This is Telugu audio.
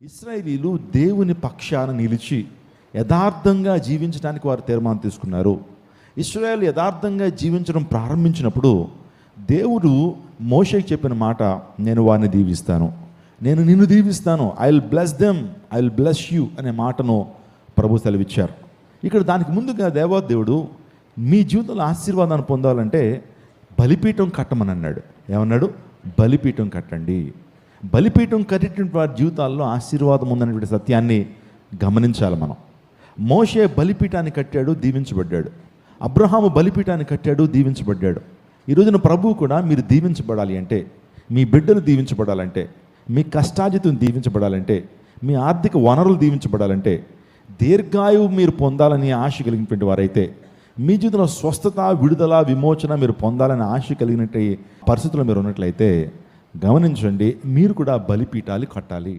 ఇశ్రాయేలీలు దేవుని పక్షాన నిలిచి యథార్థంగా జీవించడానికి వారు తీర్మానం తీసుకున్నారు. ఇశ్రాయేలు యథార్థంగా జీవించడం ప్రారంభించినప్పుడు దేవుడు మోషేకి చెప్పిన మాట, నేను వారిని దీవిస్తాను, నేను నిన్ను దీవిస్తాను, I will bless them, I will bless you అనే మాటను ప్రభు సెలవిచ్చారు. ఇక్కడ దానికి ముందుగా దేవాదేవుడు మీ జీవితంలో ఆశీర్వాదాన్ని పొందాలంటే బలిపీఠం కట్టమని అన్నాడు. ఏమన్నాడు? బలిపీఠం కట్టండి. బలిపీఠం కట్టిన వారి జీవితాల్లో ఆశీర్వాదం ఉందనేటువంటి సత్యాన్ని గమనించాలి మనం. మోషే బలిపీఠాన్ని కట్టాడు, దీవించబడ్డాడు. అబ్రహాము బలిపీఠాన్ని కట్టాడు, దీవించబడ్డాడు. ఈరోజున ప్రభువు కూడా మీరు దీవించబడాలి అంటే, మీ బిడ్డలు దీవించబడాలంటే, మీ కష్టాజితం దీవించబడాలంటే, మీ ఆర్థిక వనరులు దీవించబడాలంటే, దీర్ఘాయువు మీరు పొందాలని ఆశ కలిగినటువంటి వారైతే, మీ జీవితంలో స్వస్థత, విడుదల, విమోచన మీరు పొందాలని ఆశ కలిగినట్టు పరిస్థితుల్లో మీరు ఉన్నట్లయితే గమనించండి, మీరు కూడా బలిపీఠాలు కట్టాలి.